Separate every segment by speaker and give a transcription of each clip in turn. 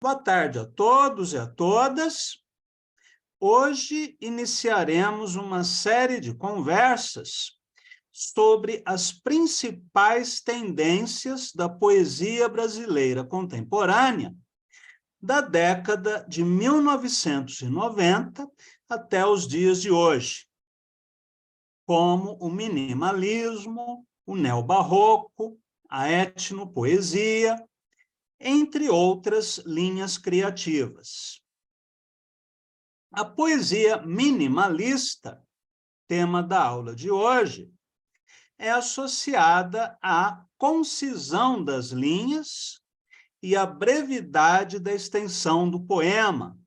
Speaker 1: Boa tarde a todos e a todas. Hoje iniciaremos uma série de conversas sobre as principais tendências da poesia brasileira contemporânea da década de 1990 até os dias de hoje, como o minimalismo, o neobarroco, a etnopoesia, entre outras linhas criativas. A poesia minimalista, tema da aula de hoje, é associada à concisão das linhas e à brevidade da extensão do poema,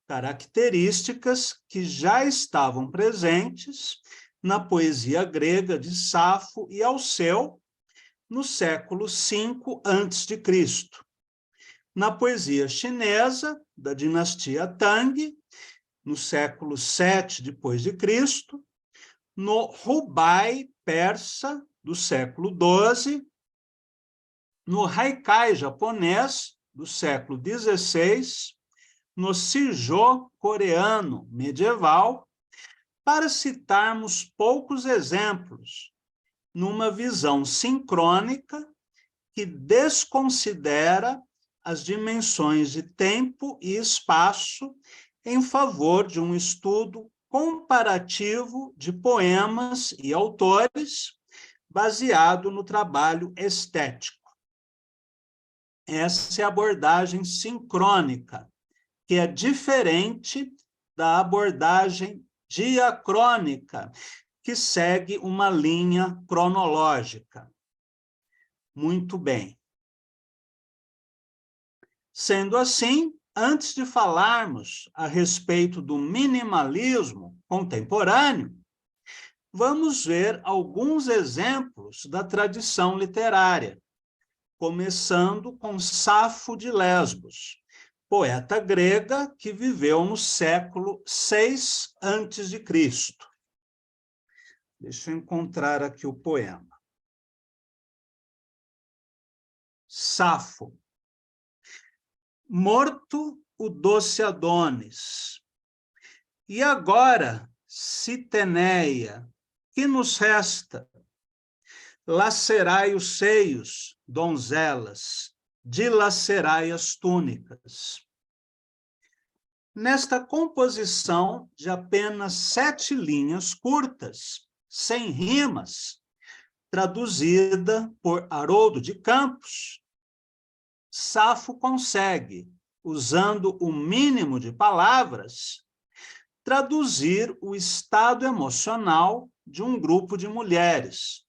Speaker 1: características que já estavam presentes na poesia grega de Safo e Alceu, no século V a.C., na poesia chinesa da dinastia Tang, no século VII d.C., no Rubai persa do século XII, no Haikai japonês do século XVI, no Sijô coreano medieval, para citarmos poucos exemplos, numa visão sincrônica que desconsidera as dimensões de tempo e espaço em favor de um estudo comparativo de poemas e autores baseado no trabalho estético. Essa é a abordagem sincrônica, que é diferente da abordagem diacrônica, que segue uma linha cronológica. Muito bem. Sendo assim, antes de falarmos a respeito do minimalismo contemporâneo, vamos ver alguns exemplos da tradição literária, começando com Safo de Lesbos, poeta grega que viveu no século VI a.C. Deixa eu encontrar aqui o poema. Safo. Morto o doce Adonis. E agora, Citeneia, que nos resta? Lacerai os seios, donzelas, dilacerai as túnicas. Nesta composição de apenas 7 linhas curtas, sem rimas, traduzida por Haroldo de Campos, Safo consegue, usando o mínimo de palavras, traduzir o estado emocional de um grupo de mulheres,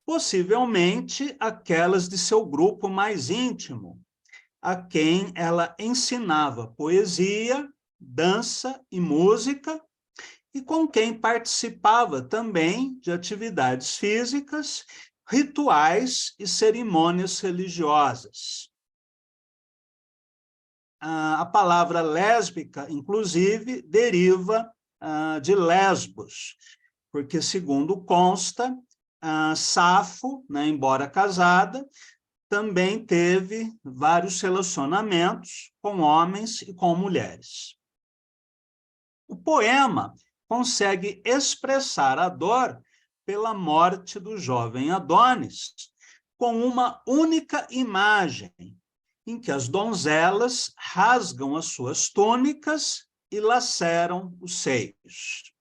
Speaker 1: possivelmente aquelas de seu grupo mais íntimo, a quem ela ensinava poesia, dança e música, e com quem participava também de atividades físicas, rituais e cerimônias religiosas. A palavra lésbica, inclusive, deriva de Lesbos, porque, segundo consta, Safo, né, embora casada, também teve vários relacionamentos com homens e com mulheres. O poema consegue expressar a dor pela morte do jovem Adonis com uma única imagem, em que as donzelas rasgam as suas túnicas e laceram os seios.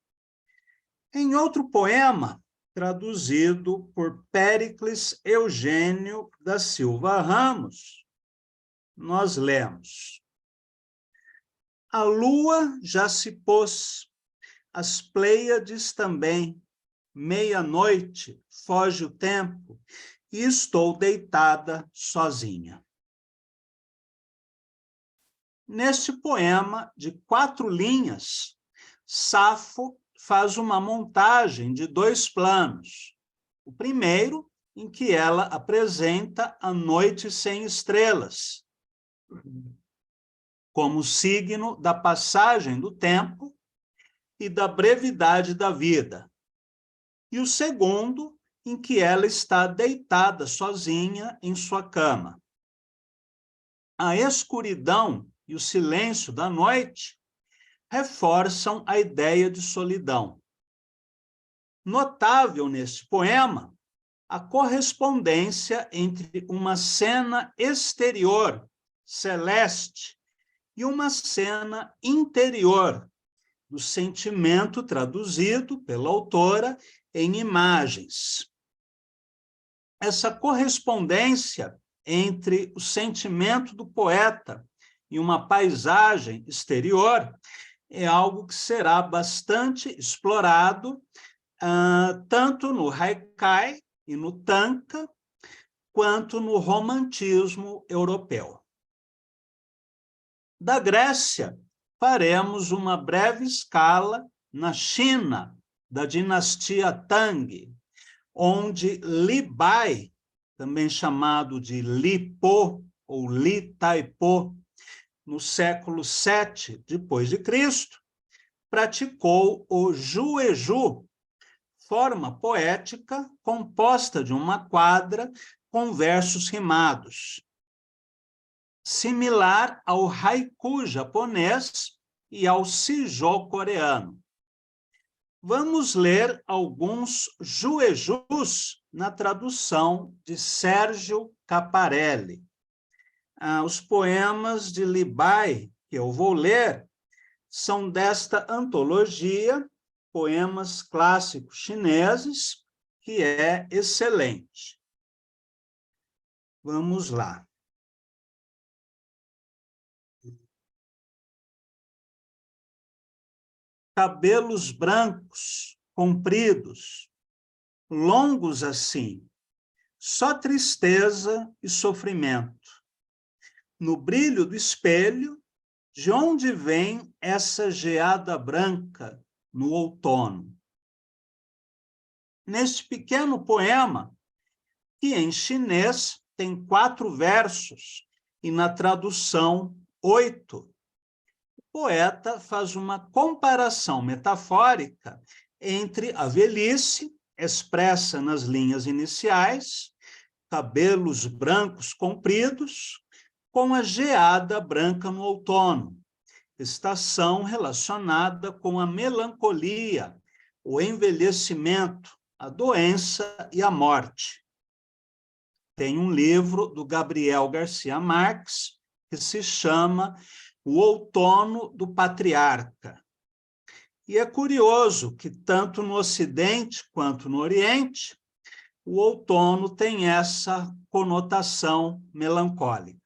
Speaker 1: Em outro poema, traduzido por Péricles Eugênio da Silva Ramos, nós lemos: a lua já se pôs, as Pleiades também, meia-noite foge o tempo e estou deitada sozinha. Neste poema de 4 linhas, Safo faz uma montagem de 2 planos. O primeiro, em que ela apresenta a noite sem estrelas, como signo da passagem do tempo e da brevidade da vida. E o segundo, em que ela está deitada sozinha em sua cama. A escuridão e o silêncio da noite reforçam a ideia de solidão. Notável neste poema a correspondência entre uma cena exterior, celeste, e uma cena interior, do sentimento traduzido pela autora em imagens. Essa correspondência entre o sentimento do poeta e uma paisagem exterior é algo que será bastante explorado tanto no haikai e no tanka, quanto no romantismo europeu. Da Grécia, faremos uma breve escala na China, da dinastia Tang, onde Li Bai, também chamado de Li Po ou Li Taipo, no século VII d.C., praticou o jueju, forma poética composta de uma quadra com versos rimados, similar ao haiku japonês e ao shijo coreano. Vamos ler alguns juejus na tradução de Sérgio Caparelli. Os poemas de Li Bai, que eu vou ler, são desta antologia, Poemas Clássicos Chineses, que é excelente. Vamos lá. Cabelos brancos, compridos, longos assim, só tristeza e sofrimento. No brilho do espelho, de onde vem essa geada branca no outono? Neste pequeno poema, que em chinês tem 4 versos e na tradução 8, o poeta faz uma comparação metafórica entre a velhice, expressa nas linhas iniciais, cabelos brancos compridos, com a geada branca no outono, estação relacionada com a melancolia, o envelhecimento, a doença e a morte. Tem um livro do Gabriel Garcia Marques que se chama O Outono do Patriarca. E é curioso que tanto no Ocidente quanto no Oriente, o outono tem essa conotação melancólica.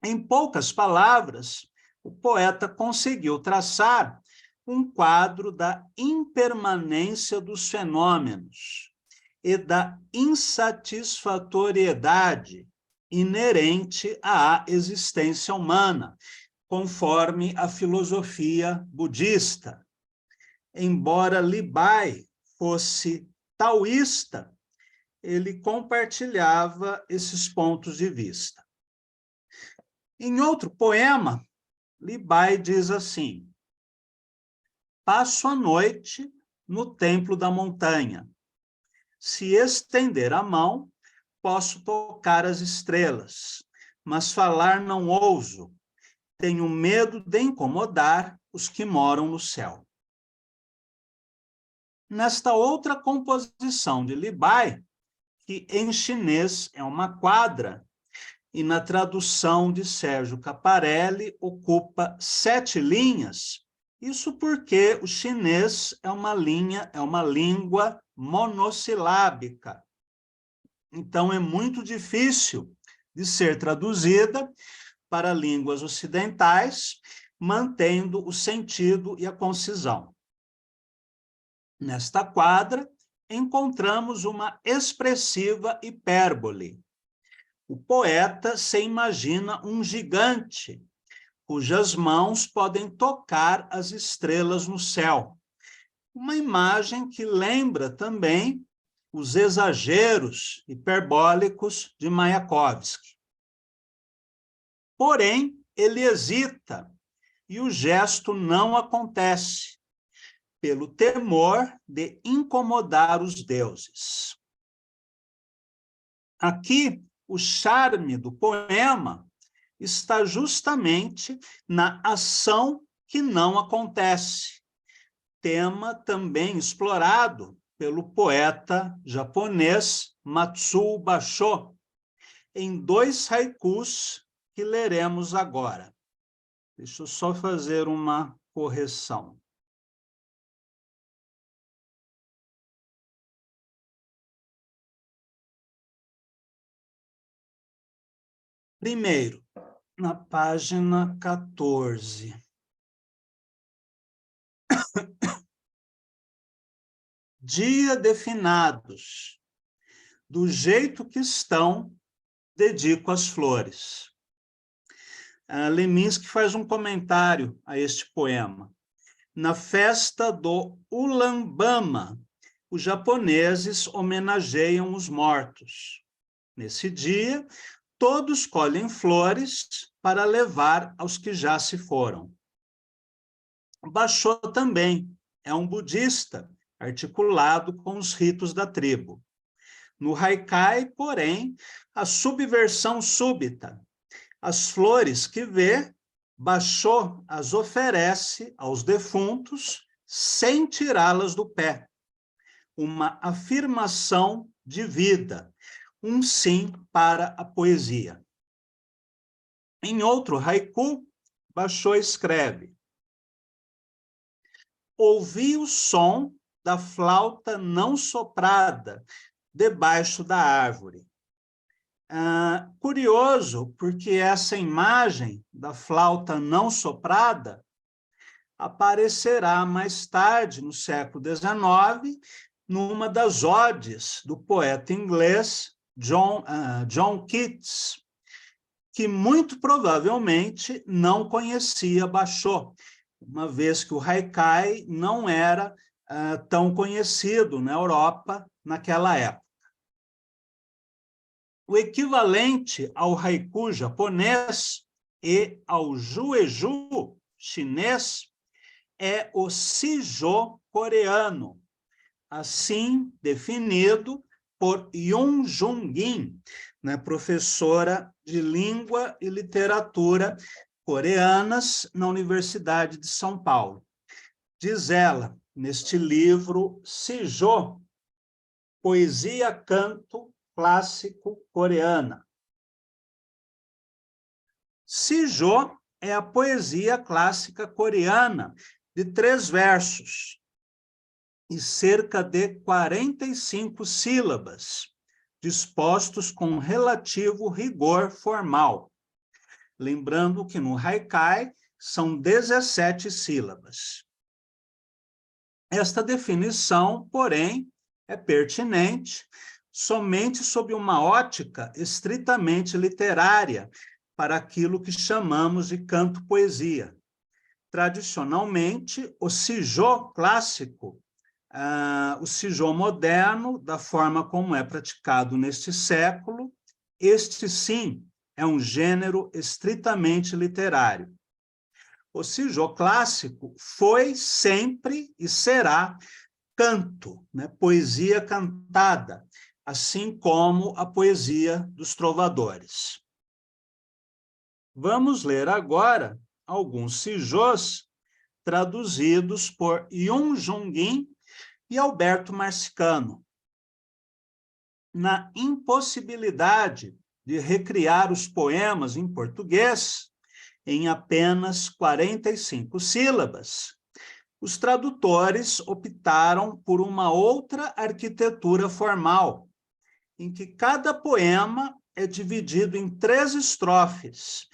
Speaker 1: Em poucas palavras, o poeta conseguiu traçar um quadro da impermanência dos fenômenos e da insatisfatoriedade inerente à existência humana, conforme a filosofia budista. Embora Li Bai fosse taoísta, ele compartilhava esses pontos de vista. Em outro poema, Li Bai diz assim: passo a noite no templo da montanha. Se estender a mão, posso tocar as estrelas, mas falar não ouso. Tenho medo de incomodar os que moram no céu. Nesta outra composição de Li Bai, que em chinês é uma quadra, e na tradução de Sérgio Caparelli ocupa 7 linhas, isso porque o chinês é uma língua monossilábica. Então, é muito difícil de ser traduzida para línguas ocidentais, mantendo o sentido e a concisão. Nesta quadra, encontramos uma expressiva hipérbole. O poeta se imagina um gigante, cujas mãos podem tocar as estrelas no céu. Uma imagem que lembra também os exageros hiperbólicos de Mayakovsky. Porém, ele hesita e o gesto não acontece, pelo temor de incomodar os deuses. Aqui o charme do poema está justamente na ação que não acontece, tema também explorado pelo poeta japonês Matsuo Basho, em 2 haikus que leremos agora. Deixa eu só fazer uma correção. Primeiro, na página 14. Dia de finados, do jeito que estão, dedico as flores. Leminski faz um comentário a este poema. Na festa do Ulambama, os japoneses homenageiam os mortos. Nesse dia, todos colhem flores para levar aos que já se foram. Basho também é um budista, articulado com os ritos da tribo. No haikai, porém, a subversão súbita. As flores que vê, Basho as oferece aos defuntos sem tirá-las do pé. Uma afirmação de vida, um sim para a poesia. Em outro haiku, Basho escreve: ouvi o som da flauta não soprada debaixo da árvore. Curioso, porque essa imagem da flauta não soprada aparecerá mais tarde, no século XIX, numa das odes do poeta inglês John Keats, que muito provavelmente não conhecia Basho, uma vez que o haikai não era tão conhecido na Europa naquela época. O equivalente ao haiku japonês e ao jueju chinês é o shijo coreano, assim definido por Yoon Jung-in, né, professora de língua e literatura coreanas na Universidade de São Paulo. Diz ela, neste livro, Shijo, Poesia Canto Clássico Coreana. Shijo é a poesia clássica coreana de 3 versos e cerca de 45 sílabas, dispostos com relativo rigor formal. Lembrando que no haikai são 17 sílabas. Esta definição, porém, é pertinente somente sob uma ótica estritamente literária para aquilo que chamamos de canto-poesia. Tradicionalmente, o shijo clássico, o shijo moderno, da forma como é praticado neste século, este sim é um gênero estritamente literário. O shijo clássico foi, sempre e será canto, né? Poesia cantada, assim como a poesia dos trovadores. Vamos ler agora alguns shijos traduzidos por Yoon Jung-in e Alberto Marcicano. Na impossibilidade de recriar os poemas em português em apenas 45 sílabas, os tradutores optaram por uma outra arquitetura formal, em que cada poema é dividido em 3 estrofes,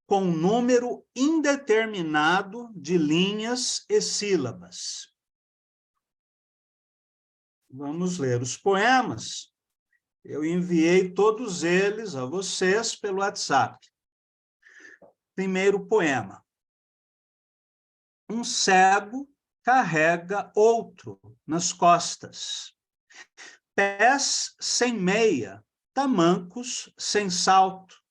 Speaker 1: com um número indeterminado de linhas e sílabas. Vamos ler os poemas. Eu enviei todos eles a vocês pelo WhatsApp. Primeiro poema. Um cego carrega outro nas costas. Pés sem meia, tamancos sem salto.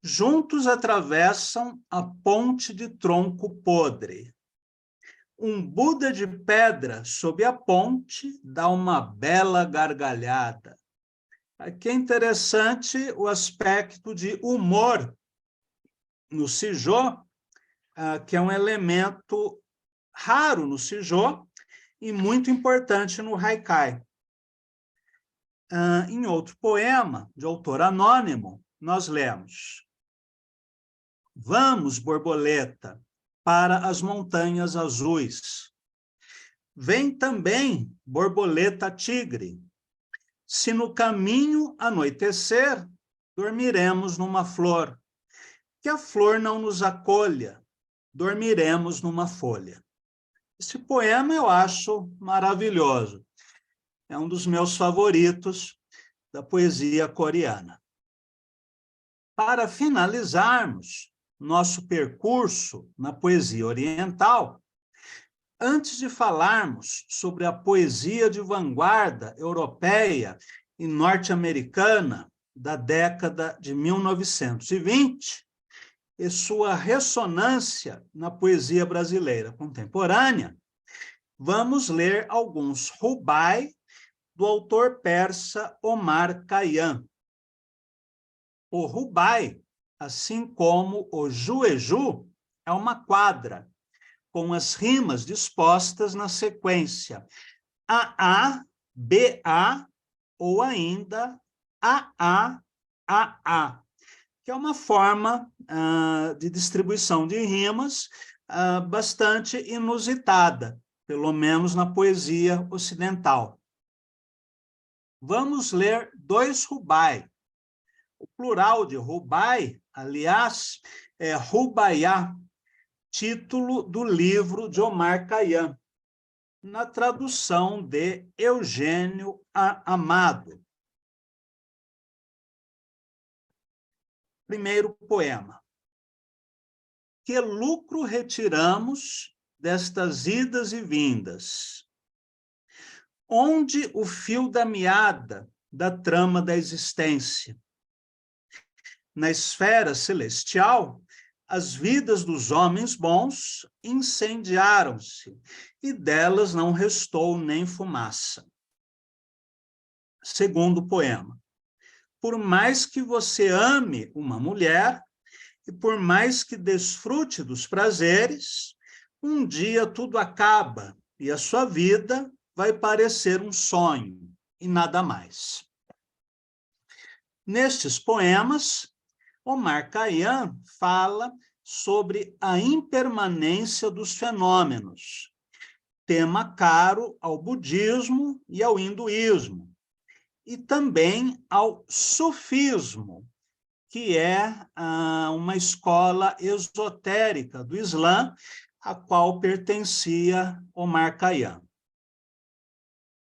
Speaker 1: Juntos atravessam a ponte de tronco podre. Um Buda de pedra sob a ponte dá uma bela gargalhada. Aqui é interessante o aspecto de humor no Sijô, que é um elemento raro no Sijô e muito importante no Haikai. Em outro poema, de autor anônimo, nós lemos: Vamos, borboleta, para as montanhas azuis. Vem também, borboleta tigre. Se no caminho anoitecer, dormiremos numa flor. Que a flor não nos acolha, dormiremos numa folha. Esse poema eu acho maravilhoso. É um dos meus favoritos da poesia coreana. Para finalizarmos nosso percurso na poesia oriental, antes de falarmos sobre a poesia de vanguarda europeia e norte-americana da década de 1920 e sua ressonância na poesia brasileira contemporânea, vamos ler alguns rubai do autor persa Omar Khayyam. O rubai, assim como o jueju, é uma quadra, com as rimas dispostas na sequência AA, BA ou ainda AA, AA, que é uma forma de distribuição de rimas bastante inusitada, pelo menos na poesia ocidental. Vamos ler 2 rubai. O plural de rubai, aliás, é rubaiá, título do livro de Omar Khayyam, na tradução de Eugênio Amado. Primeiro poema. Que lucro retiramos destas idas e vindas? Onde o fio da meada da trama da existência? Na esfera celestial, as vidas dos homens bons incendiaram-se, e delas não restou nem fumaça. Segundo poema. Por mais que você ame uma mulher, e por mais que desfrute dos prazeres, um dia tudo acaba, e a sua vida vai parecer um sonho, e nada mais. Nestes poemas, Omar Khayyam fala sobre a impermanência dos fenômenos, tema caro ao budismo e ao hinduísmo, e também ao sufismo, que é uma escola esotérica do Islã, a qual pertencia Omar Khayyam.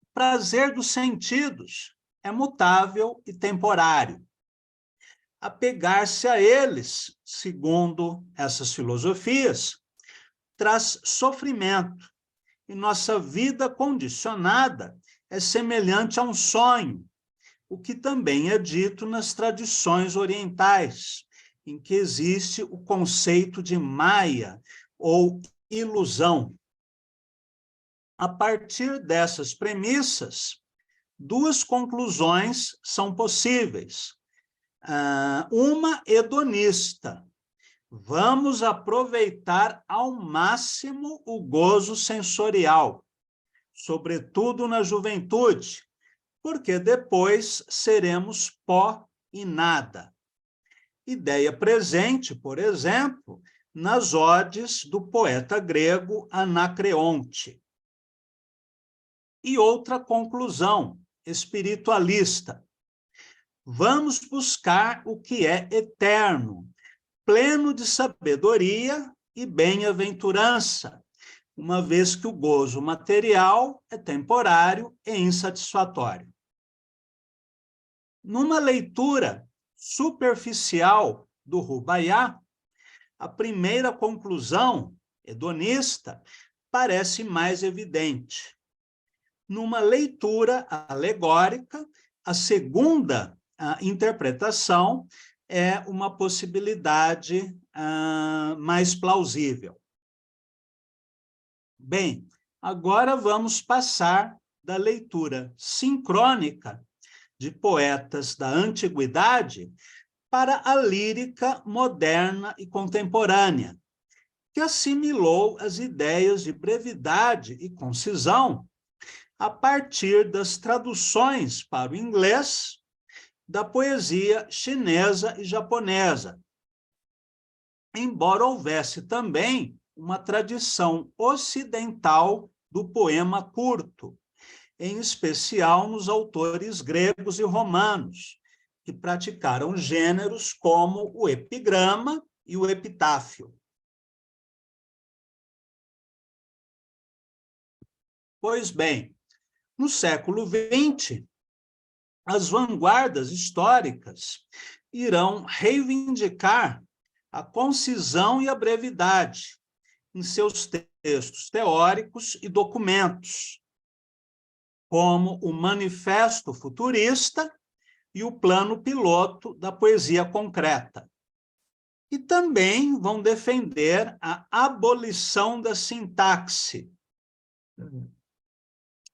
Speaker 1: O prazer dos sentidos é mutável e temporário. Apegar-se a eles, segundo essas filosofias, traz sofrimento, e nossa vida condicionada é semelhante a um sonho, o que também é dito nas tradições orientais, em que existe o conceito de Maya, ou ilusão. A partir dessas premissas, 2 conclusões são possíveis. Uma hedonista. Vamos aproveitar ao máximo o gozo sensorial, sobretudo na juventude, porque depois seremos pó e nada. Ideia presente, por exemplo, nas odes do poeta grego Anacreonte. E outra conclusão, espiritualista. Vamos buscar o que é eterno, pleno de sabedoria e bem-aventurança, uma vez que o gozo material é temporário e insatisfatório. Numa leitura superficial do Rubaiá, a primeira conclusão, hedonista, parece mais evidente. Numa leitura alegórica, a segunda interpretação é uma possibilidade mais plausível. Bem, agora vamos passar da leitura sincrônica de poetas da antiguidade para a lírica moderna e contemporânea, que assimilou as ideias de brevidade e concisão a partir das traduções para o inglês da poesia chinesa e japonesa, embora houvesse também uma tradição ocidental do poema curto, em especial nos autores gregos e romanos, que praticaram gêneros como o epigrama e o epitáfio. Pois bem, no século XX, as vanguardas históricas irão reivindicar a concisão e a brevidade em seus textos teóricos e documentos, como o Manifesto Futurista e o Plano Piloto da Poesia Concreta. E também vão defender a abolição da sintaxe,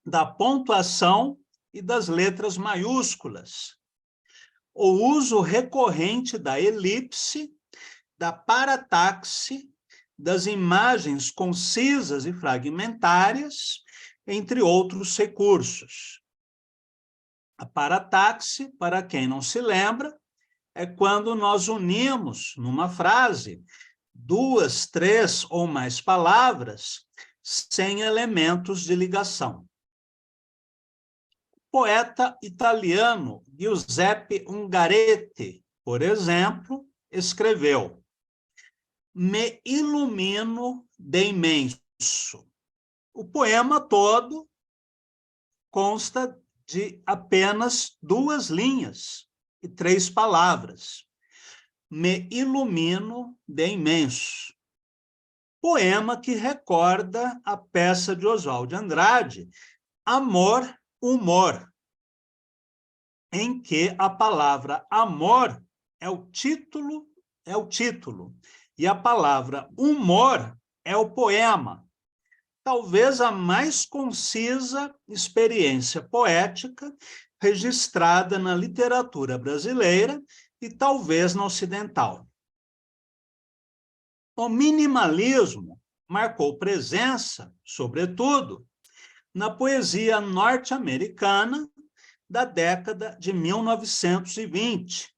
Speaker 1: da pontuação e das letras maiúsculas, o uso recorrente da elipse, da parataxe, das imagens concisas e fragmentárias, entre outros recursos. A parataxe, para quem não se lembra, é quando nós unimos numa frase 2, 3 ou mais palavras sem elementos de ligação. O poeta italiano Giuseppe Ungaretti, por exemplo, escreveu: Me ilumino de imenso. O poema todo consta de apenas 2 linhas e 3 palavras. Me ilumino de imenso. Poema que recorda a peça de Oswald de Andrade, Amor, Humor, em que a palavra amor é o título, e a palavra humor é o poema. Talvez a mais concisa experiência poética registrada na literatura brasileira e talvez na ocidental. O minimalismo marcou presença, sobretudo, na poesia norte-americana da década de 1920,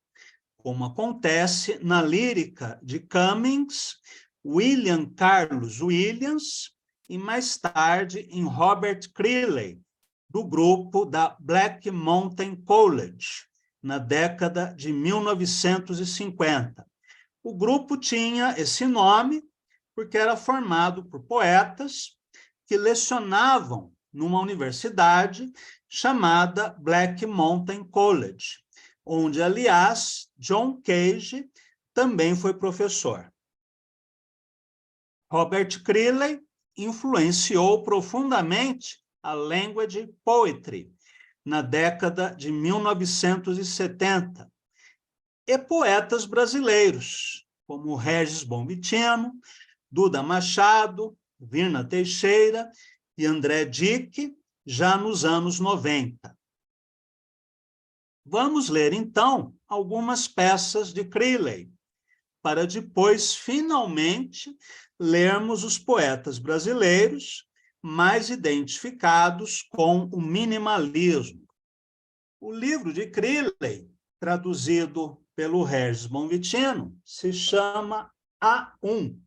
Speaker 1: como acontece na lírica de Cummings, William Carlos Williams e, mais tarde, em Robert Creeley, do grupo da Black Mountain College, na década de 1950. O grupo tinha esse nome porque era formado por poetas que lecionavam numa universidade chamada Black Mountain College, onde, aliás, John Cage também foi professor. Robert Creeley influenciou profundamente a language poetry na década de 1970, e poetas brasileiros, como Regis Bonvitino, Duda Machado, Virna Teixeira e André Dick, já nos anos 90. Vamos ler, então, algumas peças de Creeley, para depois, finalmente, lermos os poetas brasileiros mais identificados com o minimalismo. O livro de Creeley, traduzido pelo Regis Bonvitino, se chama A1.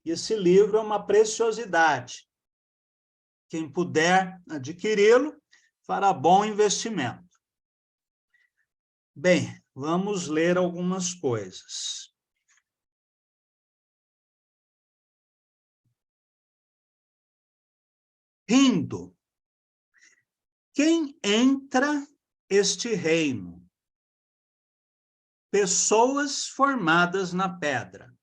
Speaker 1: E esse livro é uma preciosidade. Quem puder adquiri-lo, fará bom investimento. Bem, vamos ler algumas coisas. Rindo. Quem entra este reino? Pessoas formadas na pedra.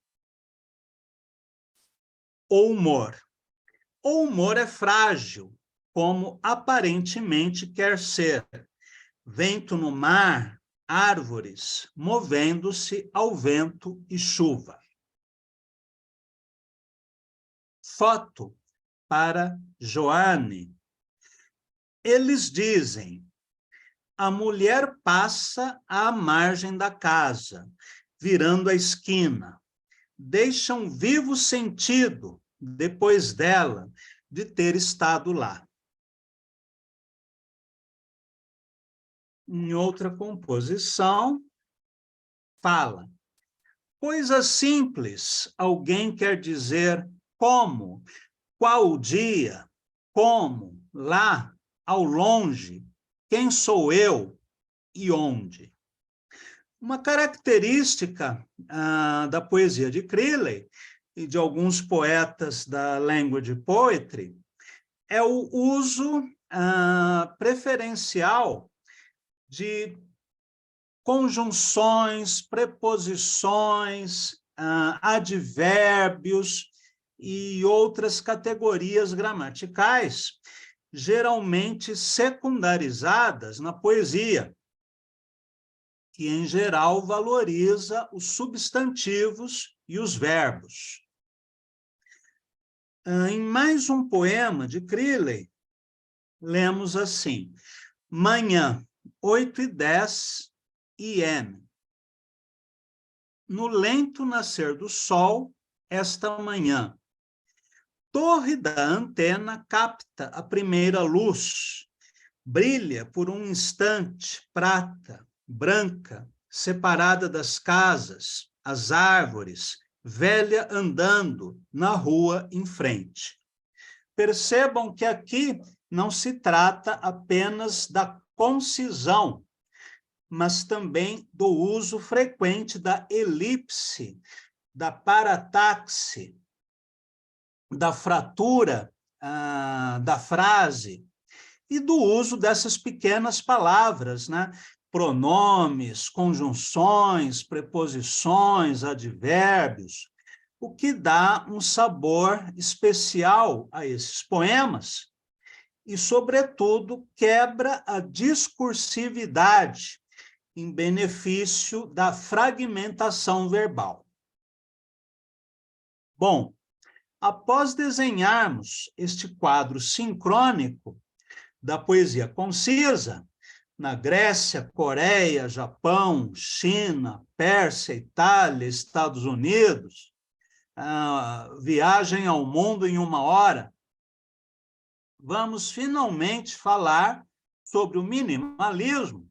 Speaker 1: O humor. O humor é frágil, como aparentemente quer ser. Vento no mar, árvores, movendo-se ao vento e chuva. Foto para Joane. Eles dizem: A mulher passa à margem da casa, virando a esquina. Deixa um vivo sentido, depois dela, de ter estado lá. Em outra composição, fala: coisa simples, alguém quer dizer como, qual o dia, como, lá, ao longe, quem sou eu e onde. Uma característica da poesia de Criley e de alguns poetas da language poetry é o uso preferencial de conjunções, preposições, advérbios e outras categorias gramaticais, geralmente secundarizadas na poesia, que, em geral, valoriza os substantivos e os verbos. Em mais um poema de Criley, lemos assim: manhã, 8h10 IM. No lento nascer do sol, esta manhã, torre da antena capta a primeira luz, brilha por um instante, prata, branca, separada das casas, as árvores, velha andando na rua em frente. Percebam que aqui não se trata apenas da concisão, mas também do uso frequente da elipse, da parataxe, da fratura da frase e do uso dessas pequenas palavras, né? Pronomes, conjunções, preposições, advérbios, o que dá um sabor especial a esses poemas e, sobretudo, quebra a discursividade em benefício da fragmentação verbal. Bom, após desenharmos este quadro sincrônico da poesia concisa, na Grécia, Coreia, Japão, China, Pérsia, Itália, Estados Unidos, viagem ao mundo em 1 hora, vamos finalmente falar sobre o minimalismo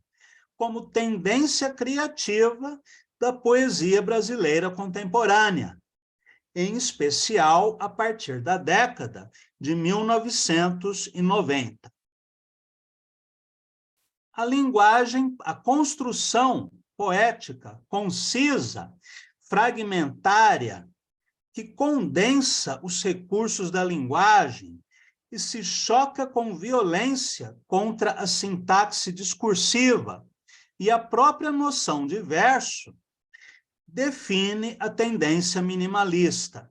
Speaker 1: como tendência criativa da poesia brasileira contemporânea, em especial a partir da década de 1990. A linguagem, a construção poética, concisa, fragmentária, que condensa os recursos da linguagem e se choca com violência contra a sintaxe discursiva e a própria noção de verso, define a tendência minimalista,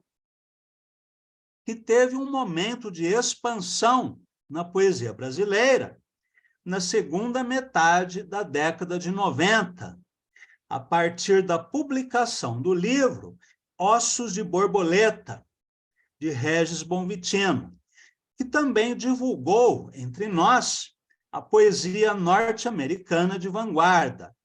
Speaker 1: que teve um momento de expansão na poesia brasileira na segunda metade da década de 90, a partir da publicação do livro Ossos de Borboleta, de Regis Bonvitino, que também divulgou, entre nós, a poesia norte-americana de vanguarda,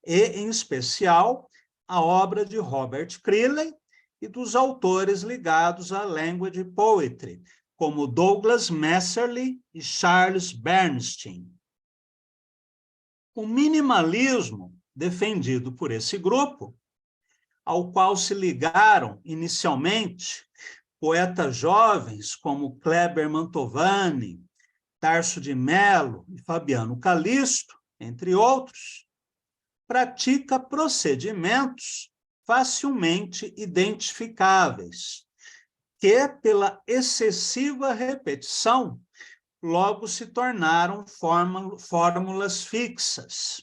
Speaker 1: e, em especial, a obra de Robert Criley e dos autores ligados à language poetry, como Douglas Messerly e Charles Bernstein. O minimalismo defendido por esse grupo, ao qual se ligaram inicialmente poetas jovens como Kleber Mantovani, Tarso de Mello e Fabiano Calisto, entre outros, pratica procedimentos facilmente identificáveis, que, pela excessiva repetição, logo se tornaram fórmulas fixas.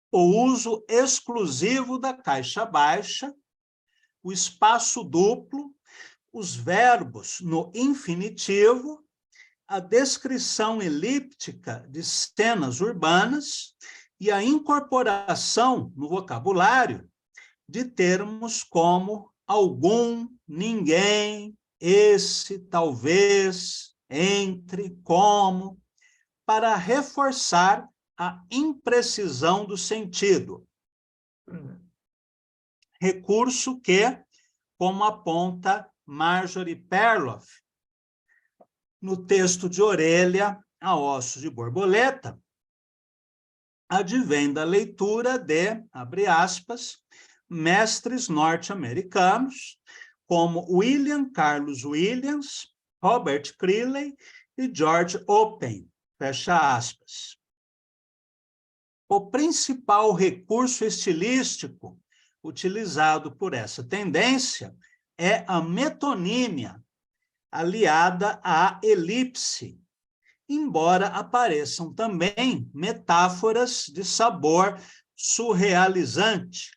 Speaker 1: O uso exclusivo da caixa baixa, o espaço duplo, os verbos no infinitivo, a descrição elíptica de cenas urbanas e a incorporação no vocabulário de termos como algum, ninguém, esse, talvez, entre, como, para reforçar a imprecisão do sentido. Recurso que, como aponta Marjorie Perloff, no texto de Orelha a Ossos de Borboleta, advém da leitura de, abre aspas, mestres norte-americanos, como William Carlos Williams, Robert Creeley e George Oppen, fecha aspas. O principal recurso estilístico utilizado por essa tendência é a metonímia, aliada à elipse, embora apareçam também metáforas de sabor surrealizante,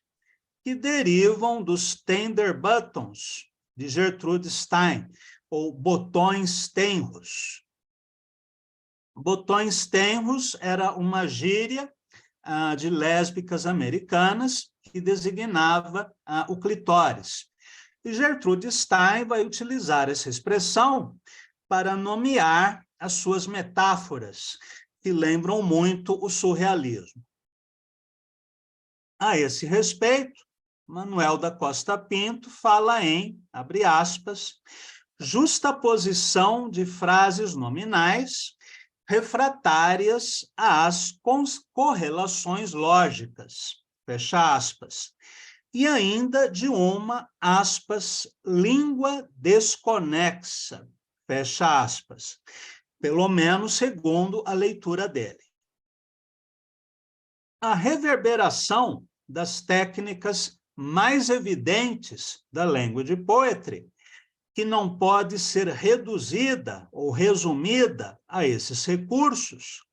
Speaker 1: que derivam dos tender buttons, de Gertrude Stein, ou botões tenros. Botões tenros era uma gíria de lésbicas americanas que designava o clitóris. E Gertrude Stein vai utilizar essa expressão para nomear as suas metáforas, que lembram muito o surrealismo. A esse respeito, Manuel da Costa Pinto fala em, abre aspas, justaposição de frases nominais refratárias às correlações lógicas, fecha aspas, e ainda de uma, aspas, língua desconexa, fecha aspas, pelo menos segundo a leitura dele. A reverberação das técnicas mais evidentes da language poetry, que não pode ser reduzida ou resumida a esses recursos,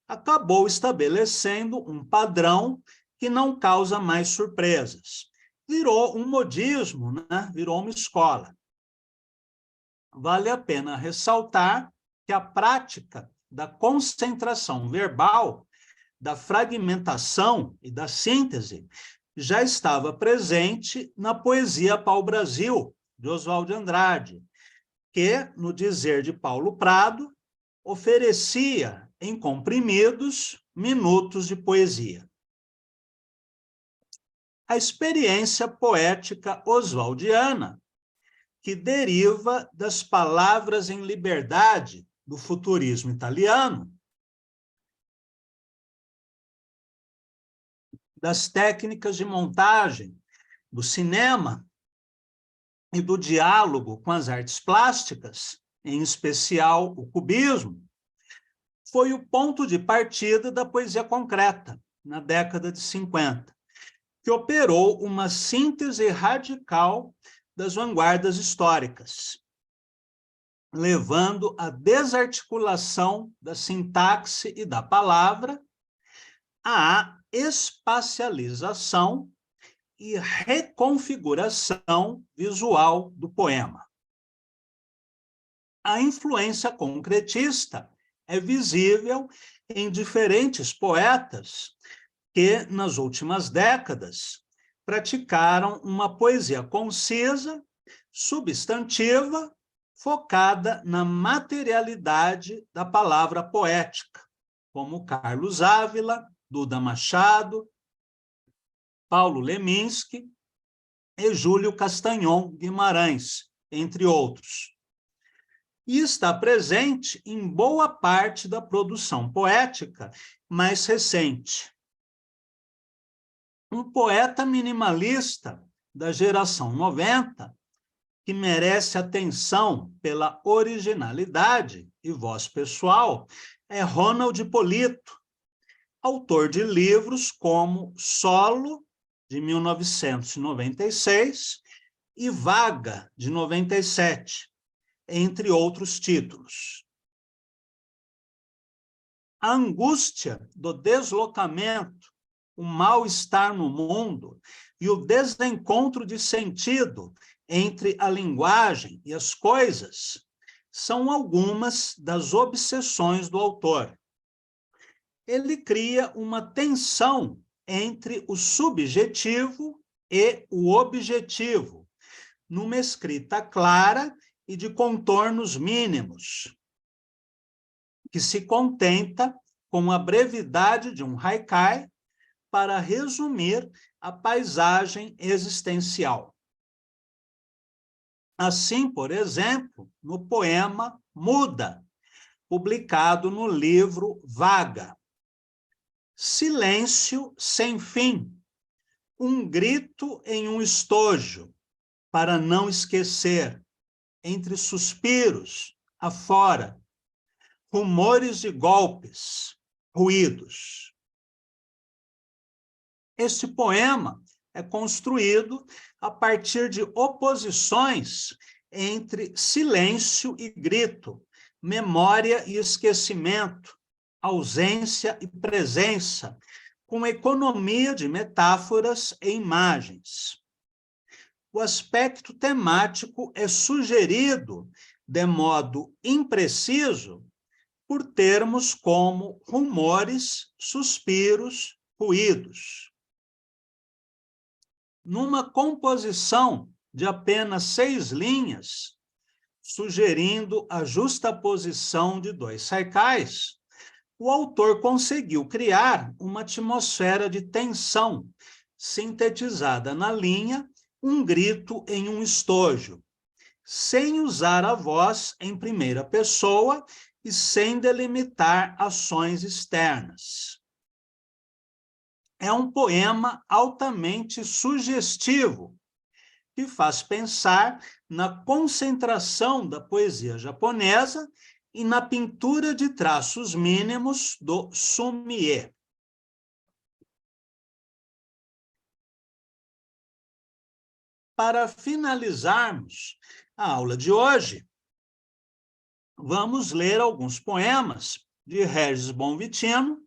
Speaker 1: acabou estabelecendo um padrão que não causa mais surpresas. Virou um modismo, né? Virou uma escola. Vale a pena ressaltar que a prática da concentração verbal, da fragmentação e da síntese já estava presente na poesia pau-brasil, de Oswald de Andrade, que, no dizer de Paulo Prado, oferecia em comprimidos minutos de poesia. A experiência poética oswaldiana, que deriva das palavras em liberdade do futurismo italiano, das técnicas de montagem, do cinema e do diálogo com as artes plásticas, em especial o cubismo, foi o ponto de partida da poesia concreta, na década de 50, que operou uma síntese radical das vanguardas históricas, levando à desarticulação da sintaxe e da palavra, à espacialização e reconfiguração visual do poema. A influência concretista é visível em diferentes poetas que, nas últimas décadas, praticaram uma poesia concisa, substantiva, focada na materialidade da palavra poética, como Carlos Ávila, Duda Machado, Paulo Leminski e Júlio Castanhon Guimarães, entre outros. E está presente em boa parte da produção poética mais recente. Um poeta minimalista da geração 90, que merece atenção pela originalidade e voz pessoal, é Ronald Polito, autor de livros como Solo, de 1996, e Vaga, de 97, entre outros títulos. A angústia do deslocamento, o mal-estar no mundo e o desencontro de sentido entre a linguagem e as coisas são algumas das obsessões do autor. Ele cria uma tensão entre o subjetivo e o objetivo, numa escrita clara e de contornos mínimos, que se contenta com a brevidade de um haikai para resumir a paisagem existencial. Assim, por exemplo, no poema Muda, publicado no livro Vaga. Silêncio sem fim, um grito em um estojo, para não esquecer, entre suspiros, afora, rumores de golpes, ruídos. Este poema é construído a partir de oposições entre silêncio e grito, memória e esquecimento, ausência e presença, com economia de metáforas e imagens. O aspecto temático é sugerido de modo impreciso por termos como rumores, suspiros, ruídos. Numa composição de apenas 6 linhas, sugerindo a justaposição de 2 haikais, o autor conseguiu criar uma atmosfera de tensão, sintetizada na linha Um grito em um estojo, sem usar a voz em primeira pessoa e sem delimitar ações externas. É um poema altamente sugestivo, que faz pensar na concentração da poesia japonesa e na pintura de traços mínimos do Sumie. Para finalizarmos a aula de hoje, vamos ler alguns poemas de Regis Bonvitino,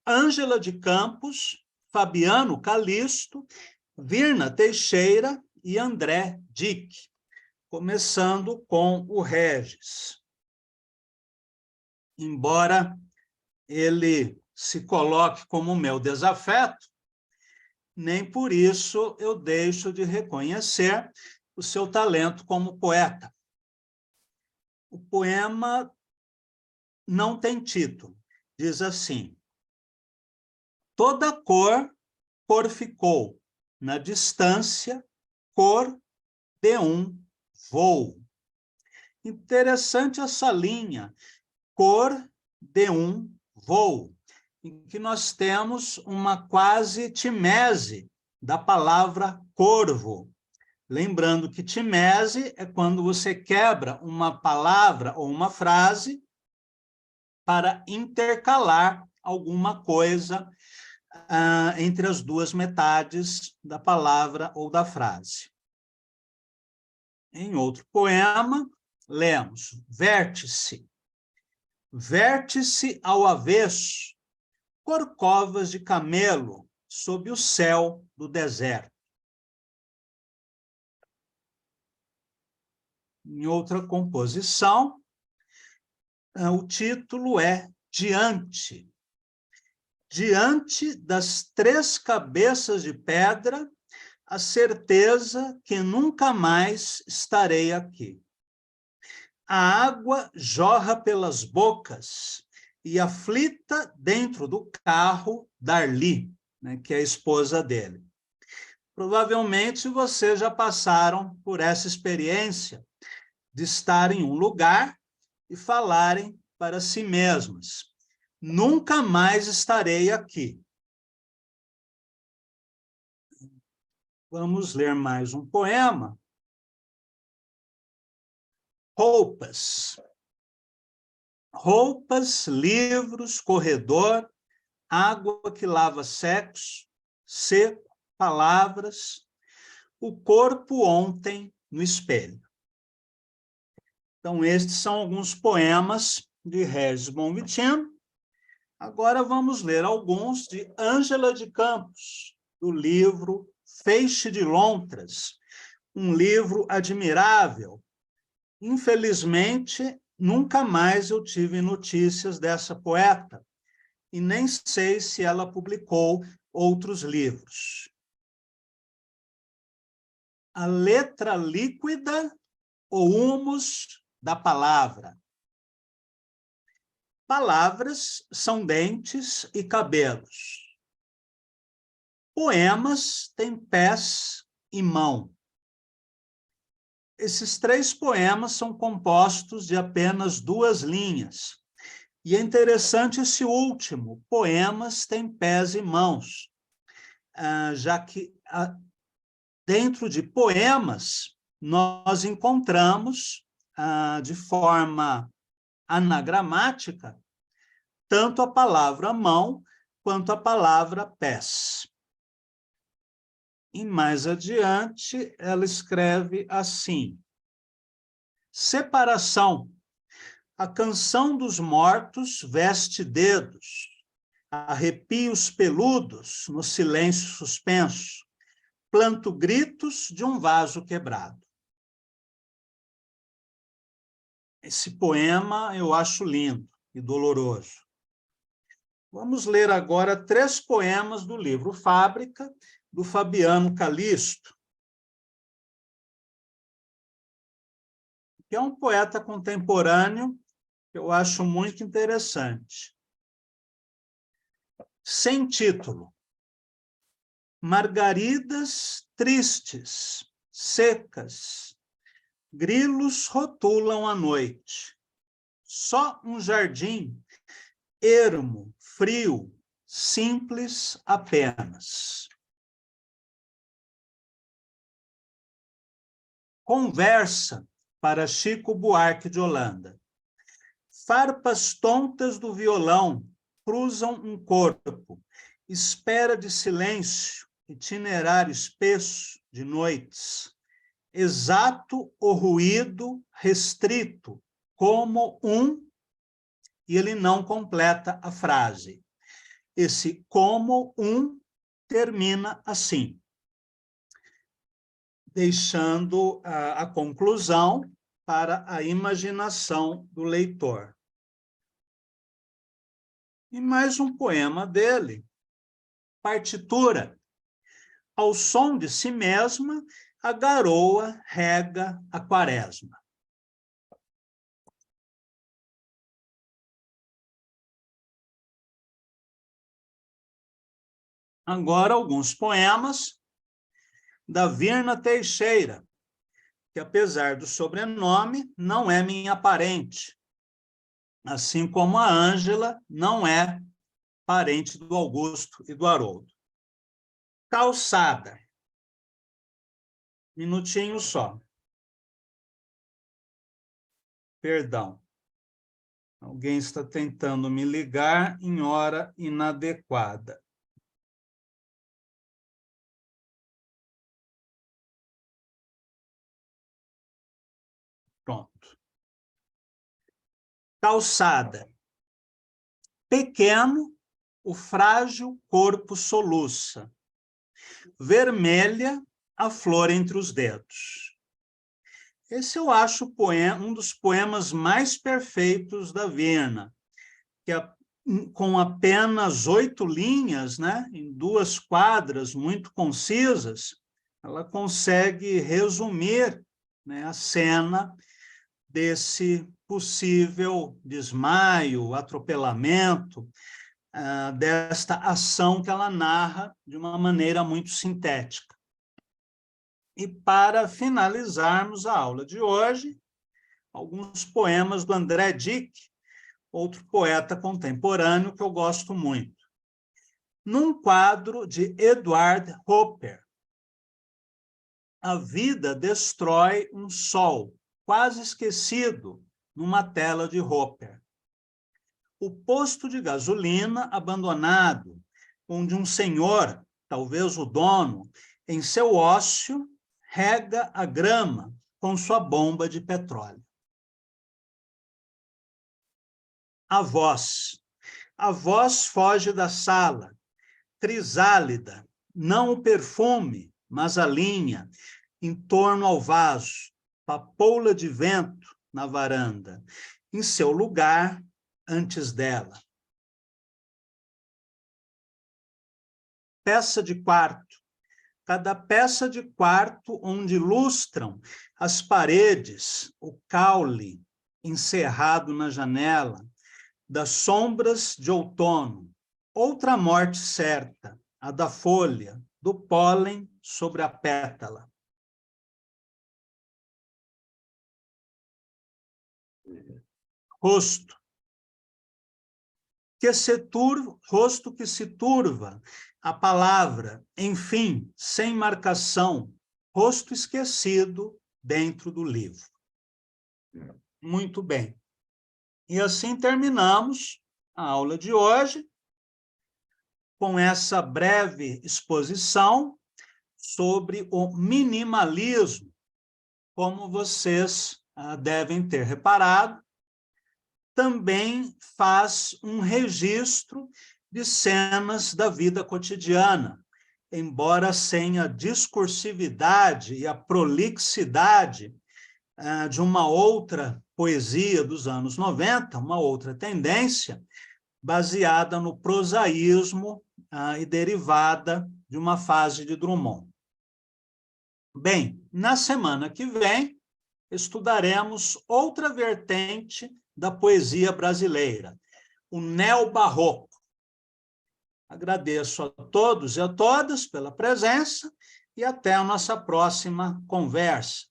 Speaker 1: Ângela de Campos, Fabiano Calisto, Virna Teixeira e André Dick, começando com o Regis. Embora ele se coloque como meu desafeto, nem por isso eu deixo de reconhecer o seu talento como poeta. O poema não tem título, diz assim: toda cor ficou, na distância, cor de um voo. Interessante essa linha, cor de um voo, em que nós temos uma quase timese da palavra corvo. Lembrando que timese é quando você quebra uma palavra ou uma frase para intercalar alguma coisa entre as duas metades da palavra ou da frase. Em outro poema, lemos vértice. Vértice ao avesso, corcovas de camelo sob o céu do deserto. Em outra composição, o título é Diante. Diante das 3 cabeças de pedra, a certeza que nunca mais estarei aqui. A água jorra pelas bocas e aflita dentro do carro Darli, né, que é a esposa dele. Provavelmente vocês já passaram por essa experiência de estar em um lugar e falarem para si mesmas: nunca mais estarei aqui. Vamos ler mais um poema. Roupas. Roupas, livros, corredor, água que lava sexo, seco, palavras, o corpo ontem no espelho. Então, estes são alguns poemas de Regis Bonvitino. Agora vamos ler alguns de Ângela de Campos, do livro Feixe de Lontras, um livro admirável. Infelizmente, nunca mais eu tive notícias dessa poeta, e nem sei se ela publicou outros livros. A letra líquida, o humus da palavra. Palavras são dentes e cabelos. Poemas têm pés e mão. Esses 3 poemas são compostos de apenas 2 linhas. E é interessante esse último, poemas têm pés e mãos, já que dentro de poemas nós encontramos, de forma anagramática, tanto a palavra mão quanto a palavra pés. E mais adiante, ela escreve assim: separação. A canção dos mortos veste dedos, arrepios peludos no silêncio suspenso, planto gritos de um vaso quebrado. Esse poema eu acho lindo e doloroso. Vamos ler agora 3 poemas do livro Fábrica, do Fabiano Calisto, que é um poeta contemporâneo que eu acho muito interessante. Sem título. Margaridas tristes, secas, grilos rotulam a noite. Só um jardim, ermo, frio, simples apenas. Conversa para Chico Buarque de Holanda. Farpas tontas do violão cruzam um corpo, espera de silêncio, itinerário espesso de noites. Exato o ruído restrito, como e ele não completa a frase. Esse como termina assim, deixando a conclusão para a imaginação do leitor. E mais um poema dele, Partitura. Ao som de si mesma, a garoa rega a quaresma. Agora, alguns poemas da Virna Teixeira, que, apesar do sobrenome, não é minha parente, assim como a Ângela não é parente do Augusto e do Haroldo. Calçada. Minutinho só. Perdão. Alguém está tentando me ligar em hora inadequada. Pronto. Calçada. Pequeno, o frágil corpo soluça. Vermelha, a flor entre os dedos. Esse eu acho um dos poemas mais perfeitos da Virna, que com apenas 8 linhas, né, em 2 quadras muito concisas, ela consegue resumir, né, a cena desse possível desmaio, atropelamento, desta ação que ela narra de uma maneira muito sintética. E para finalizarmos a aula de hoje, alguns poemas do André Dick, outro poeta contemporâneo que eu gosto muito. Num quadro de Edward Hopper, a vida destrói um sol quase esquecido numa tela de Hopper. O posto de gasolina abandonado, onde um senhor, talvez o dono, em seu ócio, rega a grama com sua bomba de petróleo. A voz. A voz foge da sala, crisálida, não o perfume, mas a linha, em torno ao vaso, papoula de vento na varanda, em seu lugar, antes dela. Peça de quarto. Cada peça de quarto onde lustram as paredes, o caule encerrado na janela, das sombras de outono, outra morte certa, a da folha, do pólen sobre a pétala. Rosto. Rosto que se turva, a palavra, enfim, sem marcação, rosto esquecido dentro do livro. Muito bem. E assim terminamos a aula de hoje, com essa breve exposição sobre o minimalismo. Como vocês devem ter reparado, também faz um registro de cenas da vida cotidiana, embora sem a discursividade e a prolixidade de uma outra poesia dos anos 90, uma outra tendência, baseada no prosaísmo e derivada de uma fase de Drummond. Bem, na semana que vem, estudaremos outra vertente da poesia brasileira, o neobarroco. Agradeço a todos e a todas pela presença e até a nossa próxima conversa.